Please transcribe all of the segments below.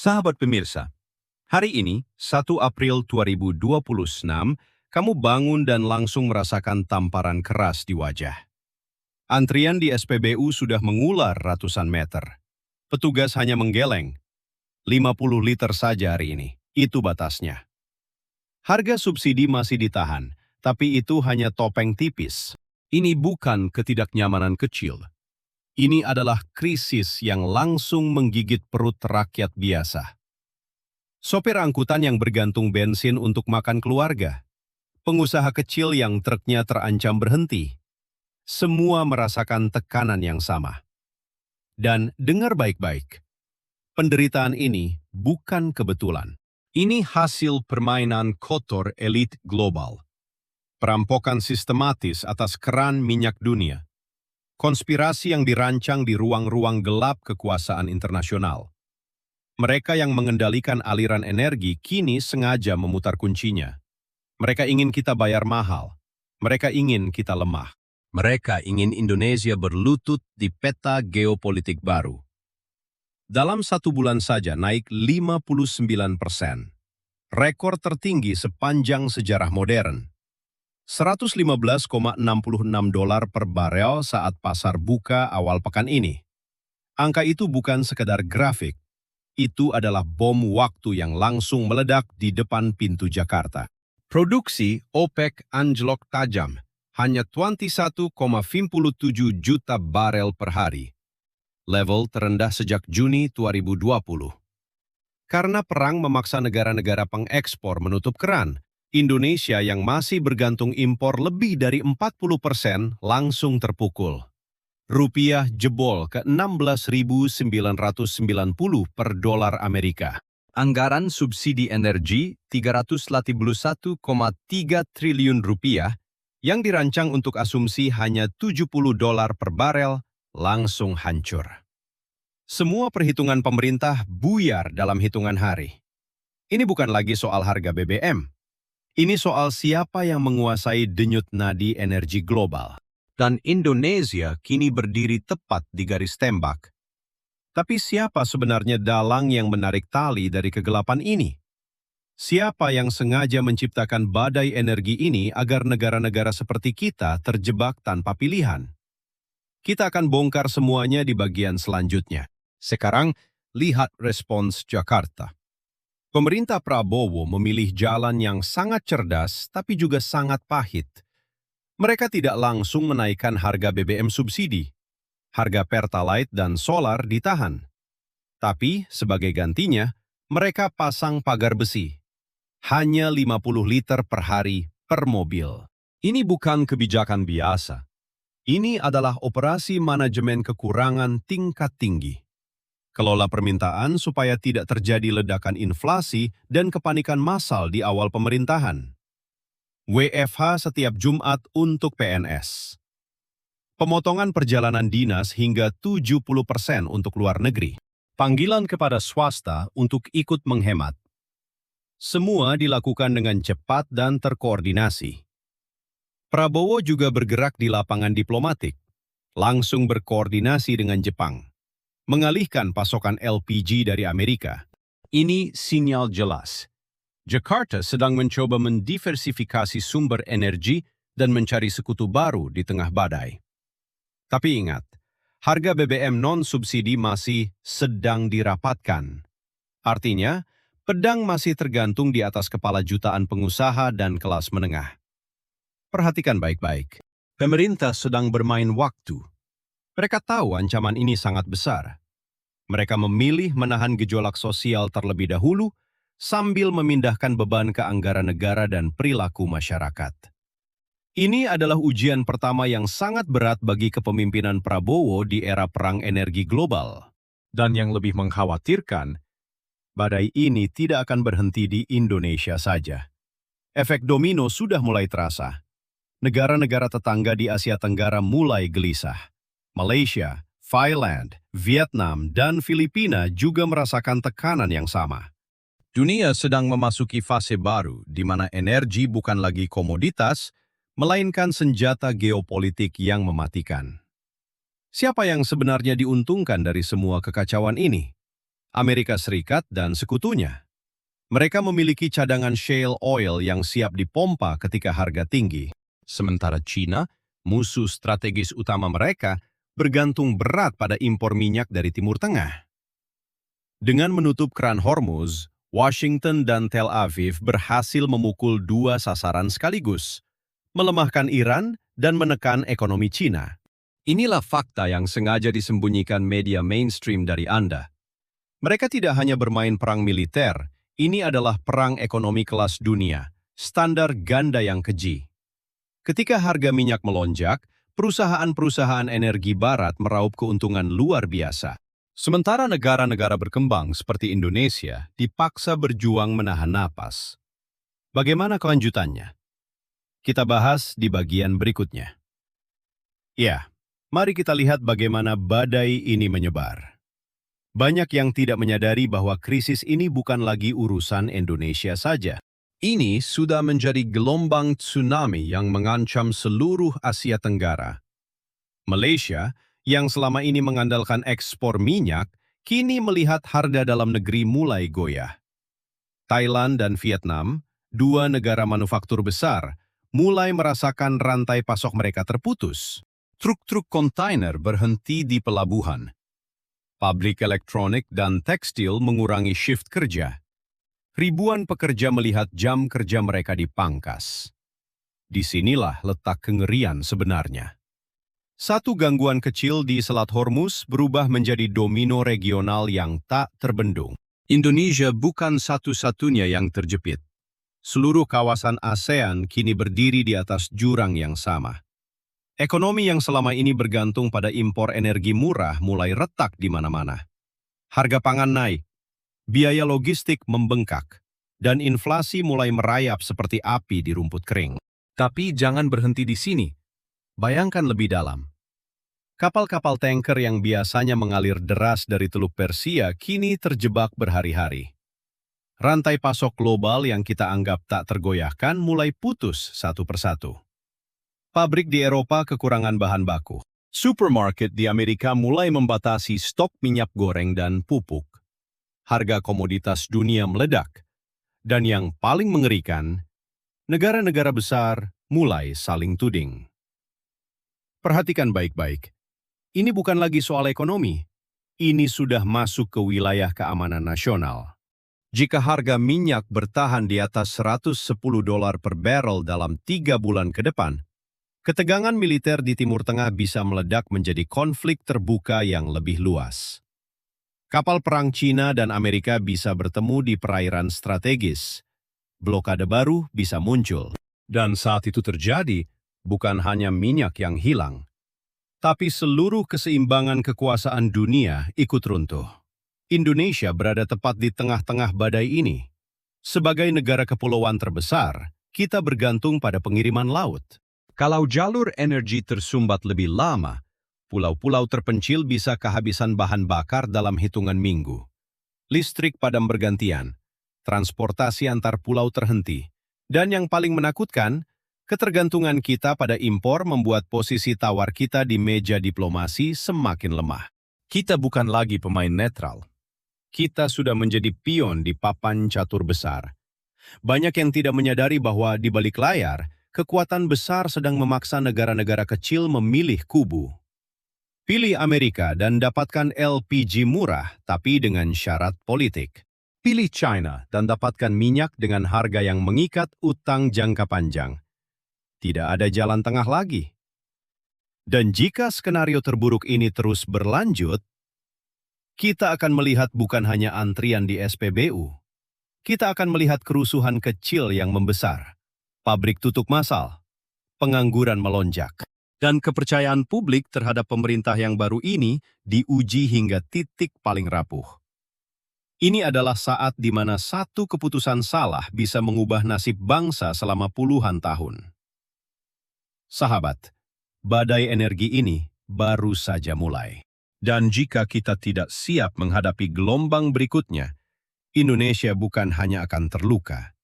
Sahabat pemirsa, hari ini, 1 April 2026, kamu bangun dan langsung merasakan tamparan keras di wajah. Antrian di SPBU sudah mengular ratusan meter. Petugas hanya menggeleng. 50 liter saja hari ini, itu batasnya. Harga subsidi masih ditahan, tapi itu hanya topeng tipis. Ini bukan ketidaknyamanan kecil. Ini adalah krisis yang langsung menggigit perut rakyat biasa. Sopir angkutan yang bergantung bensin untuk makan keluarga, pengusaha kecil yang truknya terancam berhenti, semua merasakan tekanan yang sama. Dan dengar baik-baik, penderitaan ini bukan kebetulan. Ini hasil permainan kotor elit global. Perampokan sistematis atas keran minyak dunia. Konspirasi yang dirancang di ruang-ruang gelap kekuasaan internasional. Mereka yang mengendalikan aliran energi kini sengaja memutar kuncinya. Mereka ingin kita bayar mahal. Mereka ingin kita lemah. Mereka ingin Indonesia berlutut di peta geopolitik baru. Dalam 1 bulan saja naik 59%. Rekor tertinggi sepanjang sejarah modern. $115,66 per barel saat pasar buka awal pekan ini. Angka itu bukan sekedar grafik, itu adalah bom waktu yang langsung meledak di depan pintu Jakarta. Produksi OPEC anjlok tajam, hanya 21,57 juta barel per hari. Level terendah sejak Juni 2020. Karena perang memaksa negara-negara pengekspor menutup keran, Indonesia yang masih bergantung impor lebih dari 40% langsung terpukul. Rupiah jebol ke 16.990 per dolar Amerika. Anggaran subsidi energi 381,3 triliun rupiah yang dirancang untuk asumsi hanya $70 per barel langsung hancur. Semua perhitungan pemerintah buyar dalam hitungan hari. Ini bukan lagi soal harga BBM. Ini soal siapa yang menguasai denyut nadi energi global. Dan Indonesia kini berdiri tepat di garis tembak. Tapi siapa sebenarnya dalang yang menarik tali dari kegelapan ini? Siapa yang sengaja menciptakan badai energi ini agar negara-negara seperti kita terjebak tanpa pilihan? Kita akan bongkar semuanya di bagian selanjutnya. Sekarang, lihat respons Jakarta. Pemerintah Prabowo memilih jalan yang sangat cerdas tapi juga sangat pahit. Mereka tidak langsung menaikkan harga BBM subsidi. Harga Pertalite dan solar ditahan. Tapi sebagai gantinya, mereka pasang pagar besi. Hanya 50 liter per hari per mobil. Ini bukan kebijakan biasa. Ini adalah operasi manajemen kekurangan tingkat tinggi. Kelola permintaan supaya tidak terjadi ledakan inflasi dan kepanikan massal di awal pemerintahan. WFH setiap Jumat untuk PNS. Pemotongan perjalanan dinas hingga 70% untuk luar negeri. Panggilan kepada swasta untuk ikut menghemat. Semua dilakukan dengan cepat dan terkoordinasi. Prabowo juga bergerak di lapangan diplomatik, langsung berkoordinasi dengan Jepang. Mengalihkan pasokan LPG dari Amerika. Ini sinyal jelas. Jakarta sedang mencoba mendiversifikasi sumber energi dan mencari sekutu baru di tengah badai. Tapi ingat, harga BBM non-subsidi masih sedang dirapatkan. Artinya, pedang masih tergantung di atas kepala jutaan pengusaha dan kelas menengah. Perhatikan baik-baik. Pemerintah sedang bermain waktu. Mereka tahu ancaman ini sangat besar. Mereka memilih menahan gejolak sosial terlebih dahulu sambil memindahkan beban ke anggaran negara dan perilaku masyarakat. Ini adalah ujian pertama yang sangat berat bagi kepemimpinan Prabowo di era perang energi global. Dan yang lebih mengkhawatirkan, badai ini tidak akan berhenti di Indonesia saja. Efek domino sudah mulai terasa. Negara-negara tetangga di Asia Tenggara mulai gelisah. Malaysia, Thailand, Vietnam, dan Filipina juga merasakan tekanan yang sama. Dunia sedang memasuki fase baru di mana energi bukan lagi komoditas, melainkan senjata geopolitik yang mematikan. Siapa yang sebenarnya diuntungkan dari semua kekacauan ini? Amerika Serikat dan sekutunya. Mereka memiliki cadangan shale oil yang siap dipompa ketika harga tinggi. Sementara China, musuh strategis utama mereka, bergantung berat pada impor minyak dari Timur Tengah. Dengan menutup keran Hormuz, Washington dan Tel Aviv berhasil memukul dua sasaran sekaligus, melemahkan Iran dan menekan ekonomi China. Inilah fakta yang sengaja disembunyikan media mainstream dari Anda. Mereka tidak hanya bermain perang militer, ini adalah perang ekonomi kelas dunia, standar ganda yang keji. Ketika harga minyak melonjak, perusahaan-perusahaan energi barat meraup keuntungan luar biasa. Sementara negara-negara berkembang seperti Indonesia dipaksa berjuang menahan napas. Bagaimana kelanjutannya? Kita bahas di bagian berikutnya. Ya, mari kita lihat bagaimana badai ini menyebar. Banyak yang tidak menyadari bahwa krisis ini bukan lagi urusan Indonesia saja. Ini sudah menjadi gelombang tsunami yang mengancam seluruh Asia Tenggara. Malaysia, yang selama ini mengandalkan ekspor minyak, kini melihat harga dalam negeri mulai goyah. Thailand dan Vietnam, dua negara manufaktur besar, mulai merasakan rantai pasok mereka terputus. Truk-truk kontainer berhenti di pelabuhan. Pabrik elektronik dan tekstil mengurangi shift kerja. Ribuan pekerja melihat jam kerja mereka dipangkas. Disinilah letak kengerian sebenarnya. Satu gangguan kecil di Selat Hormuz berubah menjadi domino regional yang tak terbendung. Indonesia bukan satu-satunya yang terjepit. Seluruh kawasan ASEAN kini berdiri di atas jurang yang sama. Ekonomi yang selama ini bergantung pada impor energi murah mulai retak di mana-mana. Harga pangan naik, biaya logistik membengkak, dan inflasi mulai merayap seperti api di rumput kering. Tapi jangan berhenti di sini. Bayangkan lebih dalam. Kapal-kapal tanker yang biasanya mengalir deras dari Teluk Persia kini terjebak berhari-hari. Rantai pasok global yang kita anggap tak tergoyahkan mulai putus satu persatu. Pabrik di Eropa kekurangan bahan baku. Supermarket di Amerika mulai membatasi stok minyak goreng dan pupuk. Harga komoditas dunia meledak. Dan yang paling mengerikan, negara-negara besar mulai saling tuding. Perhatikan baik-baik. Ini bukan lagi soal ekonomi. Ini sudah masuk ke wilayah keamanan nasional. Jika harga minyak bertahan di atas $110 per barrel dalam 3 bulan ke depan, ketegangan militer di Timur Tengah bisa meledak menjadi konflik terbuka yang lebih luas. Kapal perang China dan Amerika bisa bertemu di perairan strategis. Blokade baru bisa muncul. Dan saat itu terjadi, bukan hanya minyak yang hilang, tapi seluruh keseimbangan kekuasaan dunia ikut runtuh. Indonesia berada tepat di tengah-tengah badai ini. Sebagai negara kepulauan terbesar, kita bergantung pada pengiriman laut. Kalau jalur energi tersumbat lebih lama, pulau-pulau terpencil bisa kehabisan bahan bakar dalam hitungan minggu. Listrik padam bergantian, transportasi antar pulau terhenti, dan yang paling menakutkan, ketergantungan kita pada impor membuat posisi tawar kita di meja diplomasi semakin lemah. Kita bukan lagi pemain netral. Kita sudah menjadi pion di papan catur besar. Banyak yang tidak menyadari bahwa di balik layar, kekuatan besar sedang memaksa negara-negara kecil memilih kubu. Pilih Amerika dan dapatkan LPG murah, tapi dengan syarat politik. Pilih China dan dapatkan minyak dengan harga yang mengikat utang jangka panjang. Tidak ada jalan tengah lagi. Dan jika skenario terburuk ini terus berlanjut, kita akan melihat bukan hanya antrian di SPBU. Kita akan melihat kerusuhan kecil yang membesar, pabrik tutup massal, pengangguran melonjak, dan kepercayaan publik terhadap pemerintah yang baru ini diuji hingga titik paling rapuh. Ini adalah saat di mana satu keputusan salah bisa mengubah nasib bangsa selama puluhan tahun. Sahabat, badai energi ini baru saja mulai. Dan jika kita tidak siap menghadapi gelombang berikutnya, Indonesia bukan hanya akan terluka.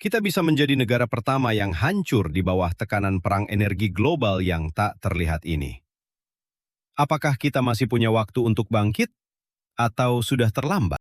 Kita bisa menjadi negara pertama yang hancur di bawah tekanan perang energi global yang tak terlihat ini. Apakah kita masih punya waktu untuk bangkit? atau sudah terlambat?